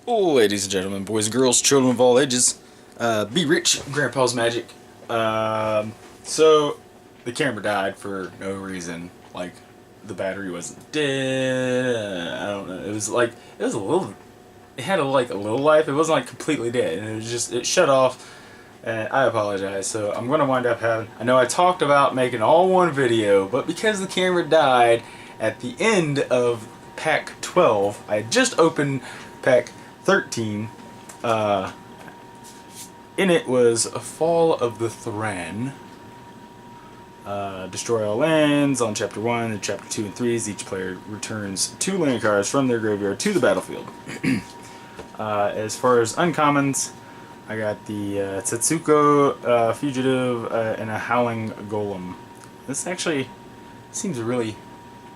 Ladies and gentlemen, boys and girls, children of all ages, be rich, Grandpa's Magic. So the camera died for no reason. Like, the battery wasn't dead. I don't know. It was a little. It had a little life. It wasn't like completely dead, and it shut off. And I apologize. So I'm gonna wind up having. I know I talked about making all one video, but because the camera died at the end of pack 12, I had just opened pack 13. In it was a Fall of the Thran. Destroy all lands on chapter 1 and chapter 2 and 3 as each player returns 2 land cards from their graveyard to the battlefield. As far as uncommons, I got the Tetsuko Fugitive and a Howling Golem. This actually seems really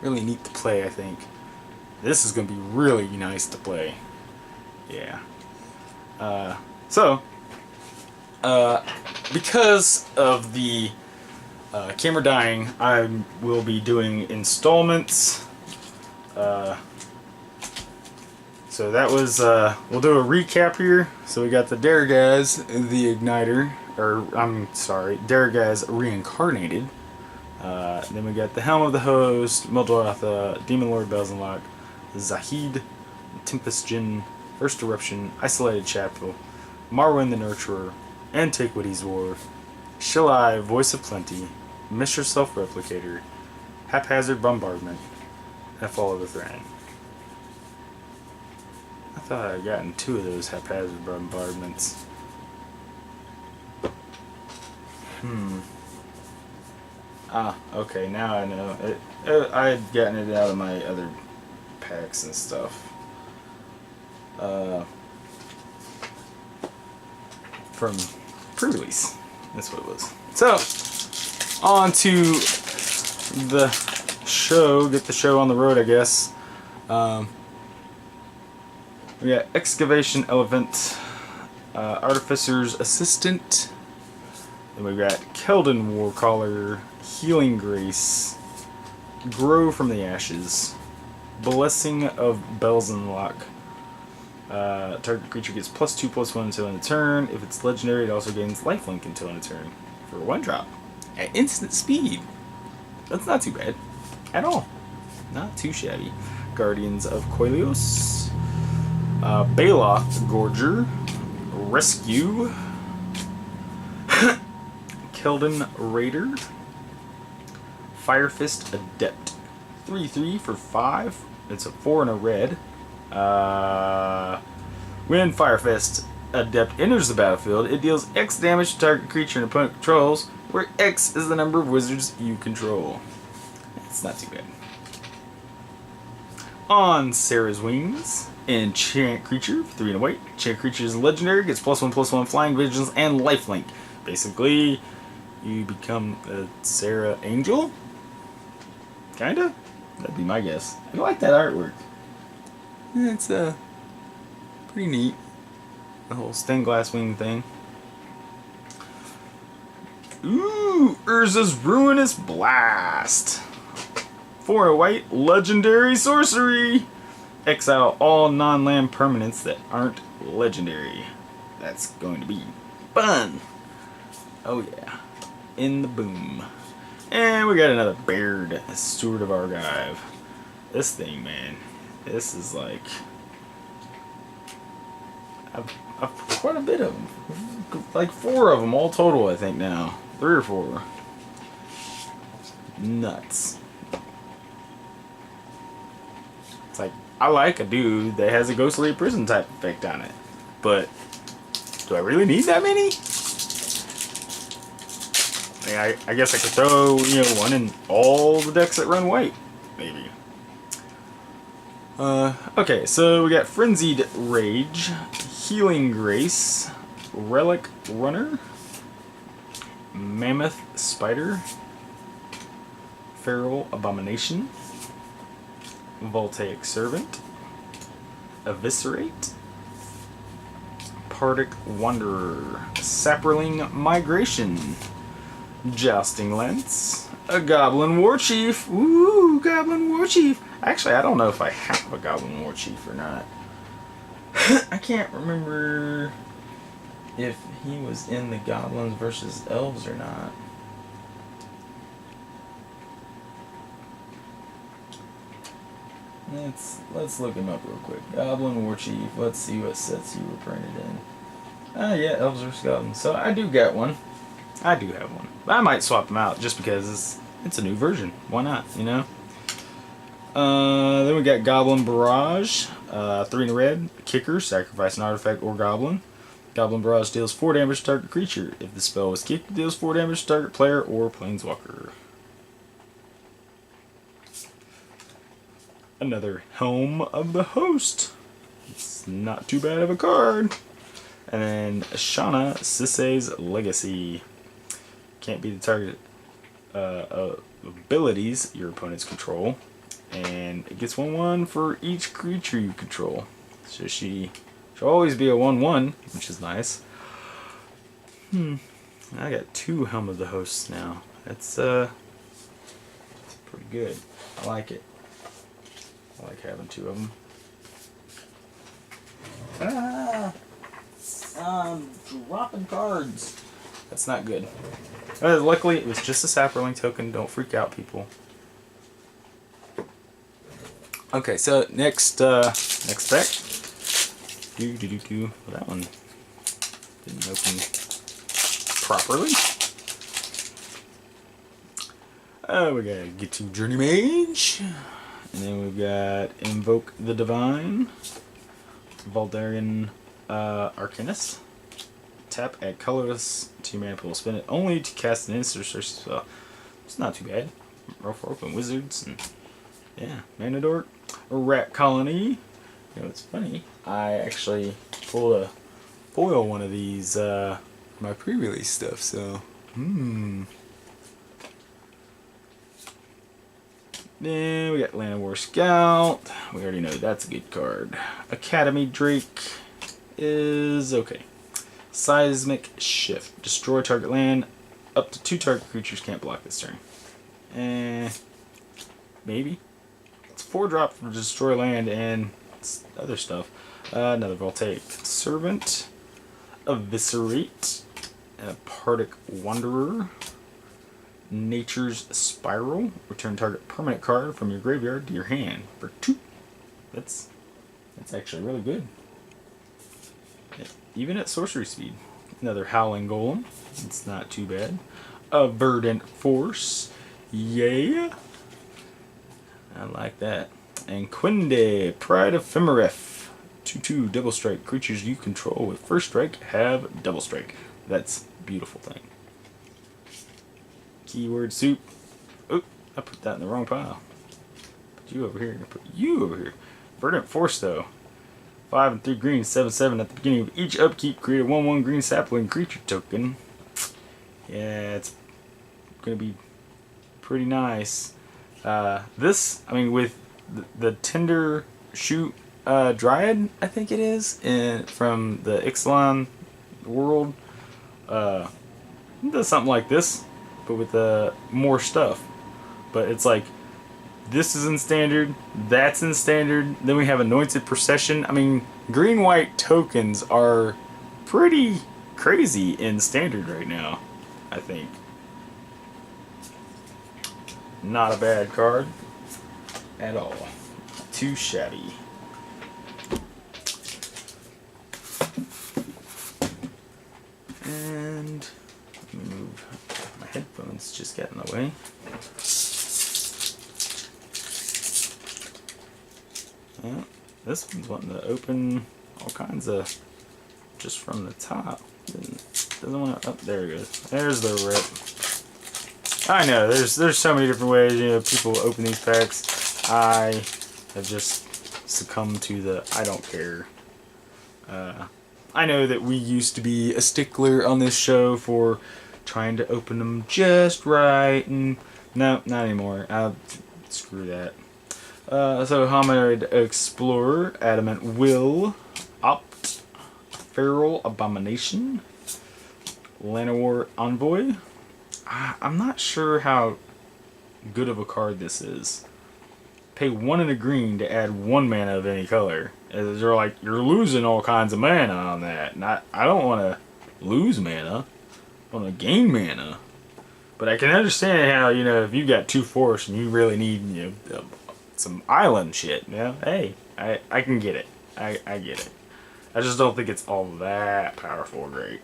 neat to play, I think. This is going to be really nice to play. Yeah. Because of the camera dying, I will be doing installments. So that was, we'll do a recap here. So we got the Daragaz, the Igniter, or I'm sorry, Daragaz Reincarnated. Then we got the Helm of the Host, Muldrotha, Demon Lord Belzenlock, Zahid, Tempest Jin, First Eruption, Isolated Chapel, Marwyn the Nurturer, Antiquities War, Shillai, Voice of Plenty, Mishra Self-Replicator, Haphazard Bombardment, and Fall of the Thran. I thought I had gotten 2 of those Haphazard Bombardments. Okay, now I know. I had gotten it out of my other packs and stuff. From pre-release. That's what it was. So, on to the show. Get the show on the road, I guess. We got Excavation Elephant, Artificer's Assistant. Then we've got Keldon Warcaller, Healing Grace, Grow from the Ashes, Blessing of Belzenlock. Target creature gets +2/+1 until end of turn. If it's legendary, it also gains lifelink until end of turn for 1 drop at instant speed. That's not too bad at all. Not too shabby. Guardians of Koilios, Baloth Gorger, Rescue, Keldon Raider, Firefist Adept. 3/3 for 5. It's a 4 and a red. When Firefist Adept enters the battlefield, it deals X damage to target creature and opponent controls, where X is the number of wizards you control. It's not too bad. On Sarah's Wings, enchant creature for 3 and a white. Enchant creature is legendary, gets +1/+1 flying, vigilance, and lifelink. Basically, you become a Sarah Angel? Kinda? That'd be my guess. I like that artwork. It's pretty neat. The whole stained glass wing thing. Ooh, Urza's Ruinous Blast. 4 and white, legendary sorcery. Exile all non-land permanents that aren't legendary. That's going to be fun. Oh yeah. In the boom. And we got another Baird, Steward of Argive. This thing, man. This is like... I've quite a bit of them. Like 4 of them all total, I think now. 3 or 4. Nuts. It's like, I like a dude that has a ghostly prison type effect on it. But, do I really need that many? I guess I could throw, one in all the decks that run white. Maybe. Okay, so we got Frenzied Rage, Healing Grace, Relic Runner, Mammoth Spider, Feral Abomination, Voltaic Servant, Eviscerate, Pardic Wanderer, Sapperling Migration, Jousting Lance, a Goblin Warchief. Ooh, Goblin Warchief. Actually, I don't know if I have a Goblin Warchief or not. I can't remember if he was in the Goblins versus Elves or not. Let's look him up real quick. Goblin War Chief. Let's see what sets you were printed in. Yeah, Elves versus Goblins. So I do get one. I do have one. But I might swap them out just because it's a new version. Why not, you know? Then we got Goblin Barrage. 3 in a red. Kicker. Sacrifice an artifact or goblin. Goblin Barrage deals 4 damage to target creature. If the spell was kicked, it deals 4 damage to target player or planeswalker. Another Helm of the Host. It's not too bad of a card. And then Shana Sisei's Legacy. Can't be the target abilities your opponents control. And it gets 1/1 for each creature you control. So she'll always be a 1/1, which is nice. I got 2 Helm of the Hosts now. That's pretty good. I like it. I like having 2 of them. I'm dropping cards. That's not good. Luckily, it was just a Saproling token. Don't freak out, people. Okay, so next deck. Well, that one didn't open properly. We gotta get to Journey Mage. And then we've got Invoke the Divine. Valdarian Arcanist. Tap, add colorless to your mana pool. Spin it only to cast an instant search spell. It's not too bad. Roll for open wizards and yeah, Mana Dork. Rat Colony. You know, it's funny. I actually pulled a foil one of these my pre-release stuff. So Then we got Land War Scout. We already know that's a good card. Academy Drake is okay. Seismic Shift. Destroy target land. Up to 2 target creatures can't block this turn. Maybe. It's 4-drop for destroy land and other stuff. Another Voltaic Servant. Eviscerate. Partic Wanderer. Nature's Spiral. Return target permanent card from your graveyard to your hand for 2. That's actually really good. Even at sorcery speed. Another Howling Golem. It's not too bad. A Verdant Force. Yeah. I like that. And Quinde, Pride of Femeref. 2/2 double strike. Creatures you control with first strike have double strike. That's a beautiful thing. Keyword soup. Oh, I put that in the wrong pile. Put you over here. Put you over here. Verdant Force though. 5 and 3 green, 7/7 at the beginning of each upkeep. Create a 1/1 green sapling creature token. Yeah, it's gonna be pretty nice. This, I mean, with the Tender Shoot Dryad, I think it is, from the Ixalan world, it does something like this, but with more stuff. But it's like, this is in standard, that's in standard, then we have Anointed Procession. I mean, green-white tokens are pretty crazy in standard right now, I think. Not a bad card at all. Too shabby. And let me move. My headphones just got in the way. Yeah, this one's wanting to open all kinds of just from the top. Doesn't want to. Oh, there it goes. There's the rip. I know there's so many different ways, you know, people open these packs. I have just succumbed to the I don't care. I know that we used to be a stickler on this show for trying to open them just right, and no, not anymore. Screw that. So Hominid Explorer, Adamant Will, Opt, Feral Abomination, Llanowar Envoy. I'm not sure how good of a card this is. Pay 1 and a green to add 1 mana of any color. And they're like, you're losing all kinds of mana on that. And I don't want to lose mana. I want to gain mana. But I can understand how, you know, if you got 2 forests and you really need, you know, some island shit, you know, hey, I can get it. I get it. I just don't think it's all that powerful or great.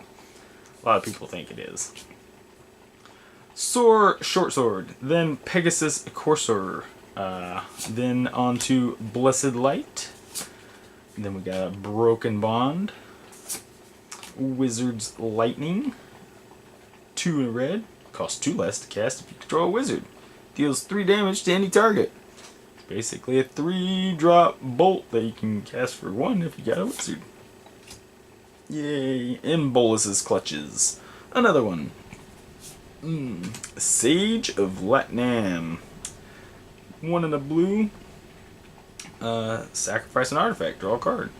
A lot of people think it is. Short sword, then Pegasus Coursor, then on to Blessed Light, and then we got a Broken Bond, Wizard's Lightning, 2 in a red, costs 2 less to cast if you control a wizard, deals 3 damage to any target. Basically a 3-drop bolt that you can cast for 1 if you got a wizard. Yay, in Bolus's Clutches, another one. Sage of Latnam. 1 in a blue. Sacrifice an artifact. Draw a card.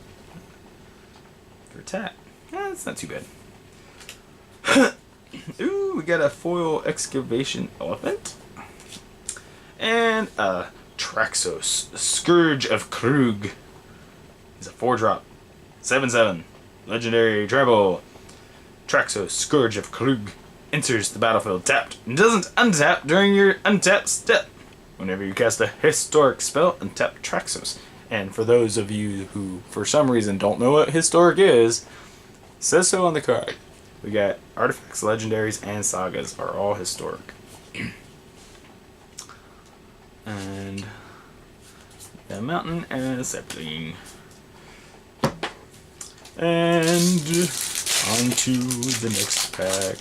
For tap. That's not too bad. Ooh, we got a foil excavation elephant. And Traxos, Scourge of Krug. He's a 4-drop. 7/7. Legendary Treble. Traxos, Scourge of Krug. Enters the battlefield tapped and doesn't untap during your untap step. Whenever you cast a historic spell, untap Traxos. And for those of you who, for some reason, don't know what historic is, it says so on the card. We got artifacts, legendaries, and sagas are all historic. And a mountain and a sapling. And on to the next pack.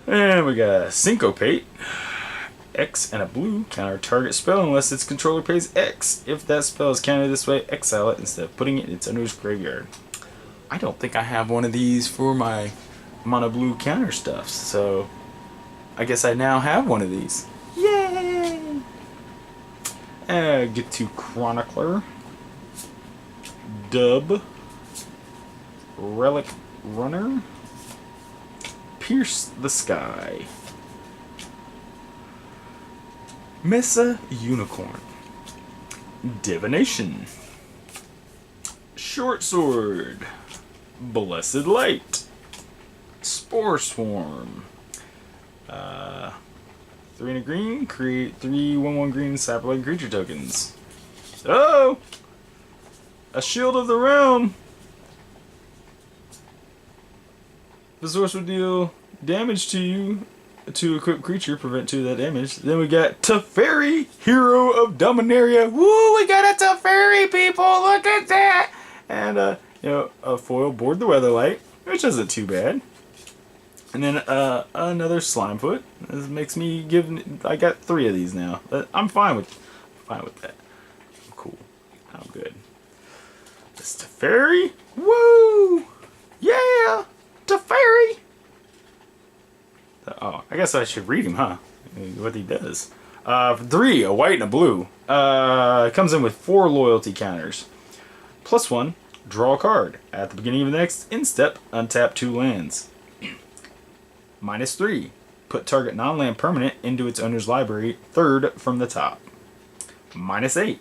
And we got a Syncopate. X and a blue. Counter target spell unless its controller pays X. If that spell is countered this way, exile it instead of putting it in its owner's graveyard. I don't think I have one of these for my mono blue counter stuff, so I guess I now have one of these. Yay! Get to Chronicler. Dub. Relic Runner. Pierce the Sky. Mesa Unicorn. Divination. Short Sword. Blessed Light. Spore Swarm. 3 and a green. Create 3 1/1 green sapling creature tokens. Oh! A Shield of the Realm. The source will deal damage to you to equip creature, prevent 2 of that damage. Then we got Teferi, Hero of Dominaria. Woo, we got a Teferi, people! Look at that! And, you know, a foil Board the Weatherlight, which isn't too bad. And then, another Slimefoot. This makes me give... I got 3 of these now. I'm fine with that. I'm cool. I'm good. This Teferi. Woo! Yeah! Teferi! Oh, I guess I should read him, huh? What he does. 3, a white and a blue. Comes in with 4 loyalty counters. +1, draw a card. At the beginning of the next end step, untap 2 lands. -3, put target non-land permanent into its owner's library, 3rd from the top. -8,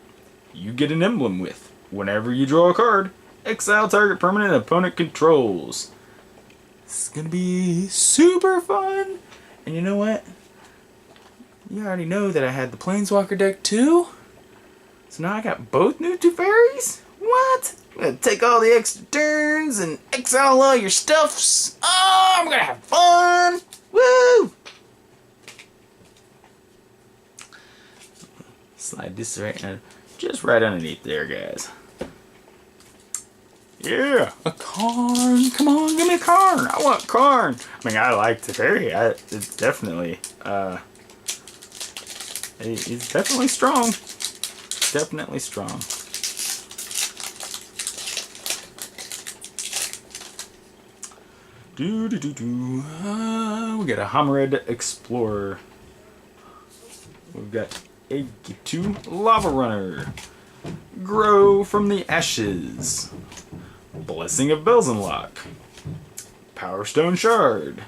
you get an emblem with. Whenever you draw a card, exile target permanent opponent controls. This is gonna be super fun. And you know what? You already know that I had the Planeswalker deck too. So now I got both new Teferis? What? I'm gonna take all the extra turns and exile all your stuffs. Oh, I'm gonna have fun. Woo! Slide this right in, just right underneath there, guys. Yeah, a Karn. Come on, give me a Karn. I want Karn. I mean, I like Teferi. It's definitely, he's definitely strong. Definitely strong. We got a Homered Explorer. We've got a 2 Lava Runner. Grow from the Ashes. Blessing of Belzenlock. Power Stone Shard.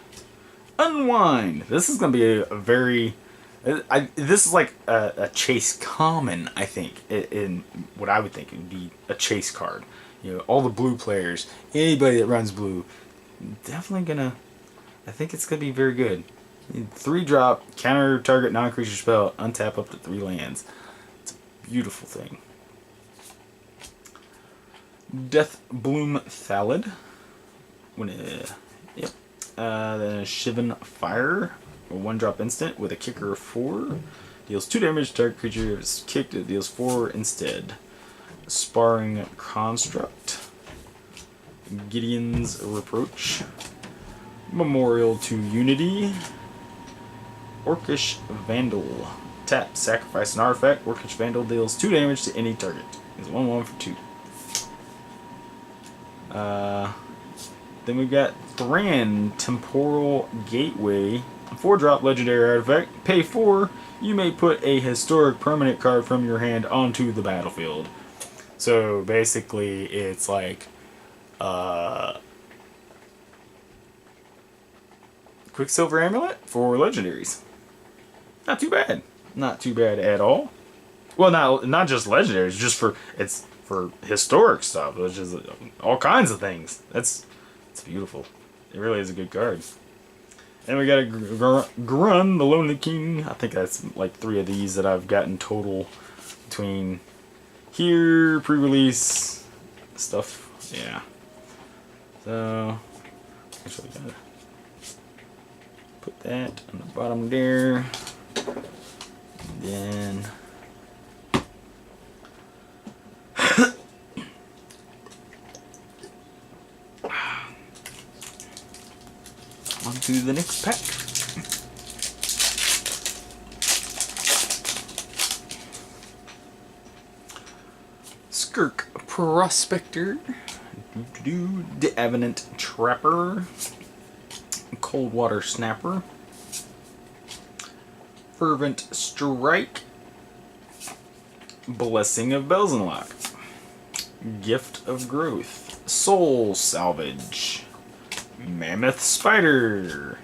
Unwind. This is going to be a very This is like a chase common, I think, in what I would think would be a chase card. You know, all the blue players, anybody that runs blue, definitely gonna. I think it's gonna be very good. 3-drop, counter target non-creature spell, untap up to 3 lands. It's a beautiful thing. Death Bloom Thallid. Yep. Then Shivan Fire, a 1-drop instant with a kicker of 4. Deals 2 damage to target creature. If it's kicked, it deals 4 instead. Sparring Construct. Gideon's Reproach. Memorial to Unity. Orcish Vandal. Tap, sacrifice an artifact. Orcish Vandal deals 2 damage to any target. It's 1/1 for 2. Then we've got Thran, Temporal Gateway. 4-drop legendary artifact. Pay 4. You may put a historic permanent card from your hand onto the battlefield. So basically, it's like Quicksilver Amulet for legendaries. Not too bad. Not too bad at all. Well, not just legendaries, just it's for historic stuff, which is all kinds of things. It's beautiful. It really is a good card. And we got a Grun, the Lonely King. I think that's like 3 of these that I've gotten total between here, pre-release stuff. Yeah. So actually gotta put that on the bottom there. Then on to the next pack. Skirk Prospector. The Avenant Trapper. Coldwater Snapper. Fervent Strike. Blessing of Belzenlock. Gift of Growth. Soul Salvage. Mammoth Spider.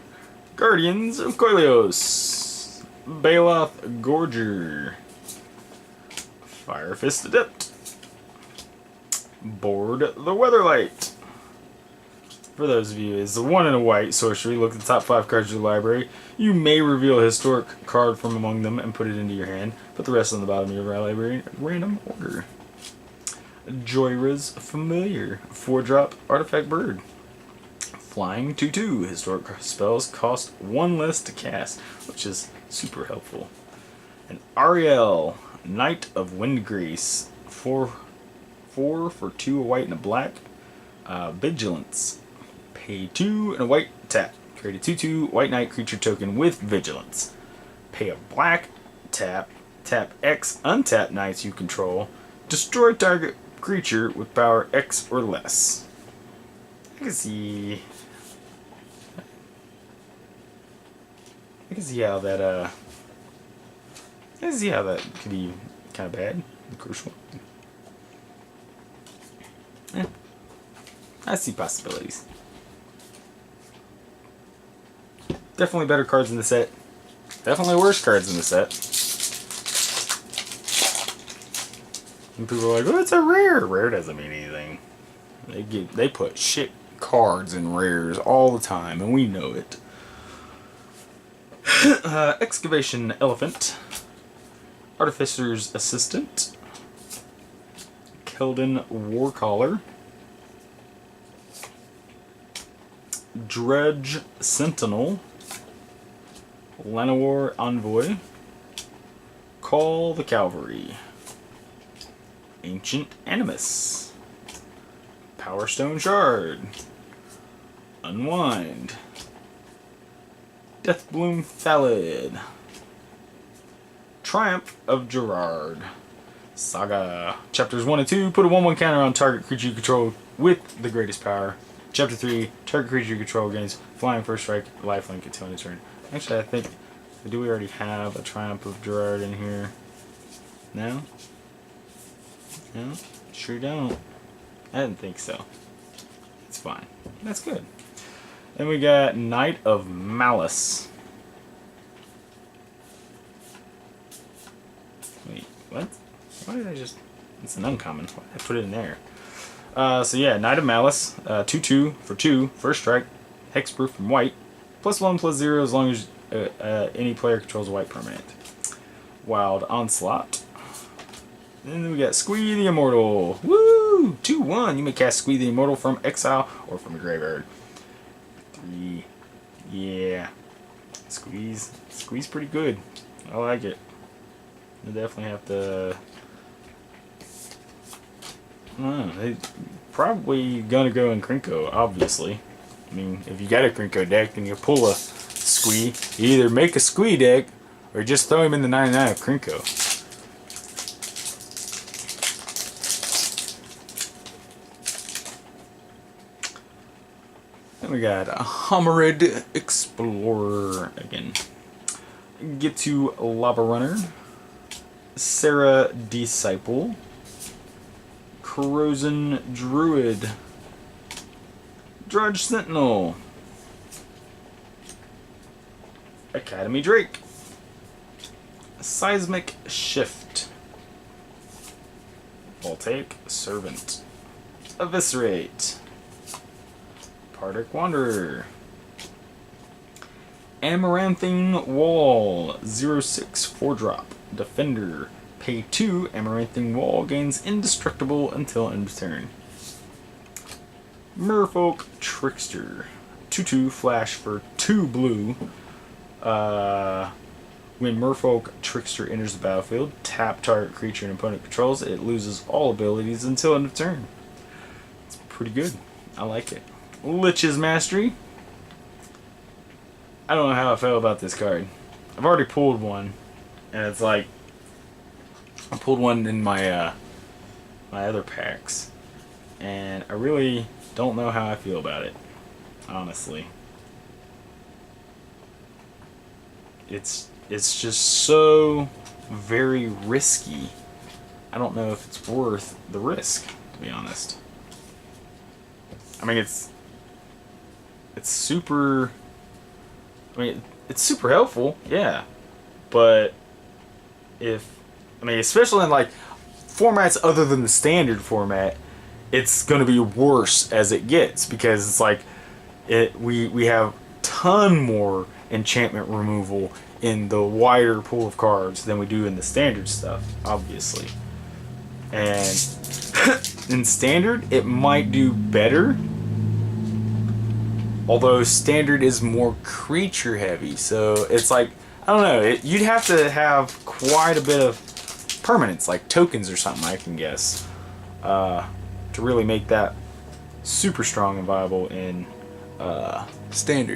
Guardians of Koilos. Baloth Gorger. Fire Fist Adept. Board the Weatherlight. For those of you, is the 1 and a white sorcery. Look at the top 5 cards of your library. You may reveal a historic card from among them and put it into your hand. Put the rest on the bottom of your library in random order. Joyra's Familiar. 4-drop Artifact Bird. Flying 2/2. Historic spells cost 1 less to cast, which is super helpful. And Ariel, Knight of Windgrace. 4 for 2, a white and a black. Vigilance. Pay 2 and a white, tap. Create a 2/2 white knight creature token with Vigilance. Pay a black, tap. Tap X untap knights you control. Destroy target creature with power X or less. I can see how that could be kind of bad and crucial. Yeah. I see possibilities. Definitely better cards in the set. Definitely worse cards in the set. And people are like, "Oh, it's a rare." Rare doesn't mean anything. They put shit cards in rares all the time, and we know it. Excavation Elephant. Artificer's Assistant. Keldon Warcaller. Dredge Sentinel. Llanowar Envoy. Call the Cavalry. Ancient Animus. Power Stone Shard. Unwind. Deathbloom Thallid. Triumph of Gerard. Saga. Chapters 1 and 2. Put a 1/1 counter on target creature you control with the greatest power. Chapter 3. Target creature you control gains flying first strike, lifelink until end of turn. Actually, I think... Do we already have a Triumph of Gerard in here? No? No? Sure don't. I didn't think so. It's fine. That's good. Then we got Knight of Malice. What? Why did I just... It's an uncommon. Why did I put it in there? So yeah, Knight of Malice. 2/2 for 2. First strike. Hexproof from white. +1/+0 as long as any player controls a white permanent. Wild Onslaught. And then we got Squee the Immortal. Woo! 2/1. You may cast Squee the Immortal from exile or from a graveyard. 3. Yeah. Squee's pretty good. I like it. You definitely have to... I don't know. They probably gonna go in Krinko, obviously. I mean, if you got a Krinko deck and you pull a Squee, you either make a Squee deck or just throw him in the 99 of Krinko. Then we got a Homerid Explorer again. Get to Lava Runner, Sarah Disciple, Corrosion Druid, Drudge Sentinel, Academy Drake, Seismic Shift, Voltaic Servant, Eviscerate, Pardic Wanderer, Amaranthine Wall, 0/6 4-drop, Defender. Pay 2, Amaranthine Wall gains indestructible until end of turn. Merfolk Trickster, 2/2 flash for 2 blue. When Merfolk Trickster enters the battlefield, tap target creature an opponent controls, it loses all abilities until end of turn. It's pretty good. I like it. Lich's Mastery. I don't know how I feel about this card. I've already pulled one, and it's like I pulled one in my my other packs, and I really don't know how I feel about it, honestly. It's just so very risky. I don't know if it's worth the risk, to be honest. I mean, it's super. I mean, it's super helpful, yeah. But especially in like formats other than the standard format, it's going to be worse as it gets because it's like we have ton more enchantment removal in the wider pool of cards than we do in the standard stuff, obviously. And in standard, it might do better. Although standard is more creature heavy, so it's like, I don't know, you'd have to have quite a bit of permanents, like tokens or something, I can guess, to really make that super strong and viable in standard.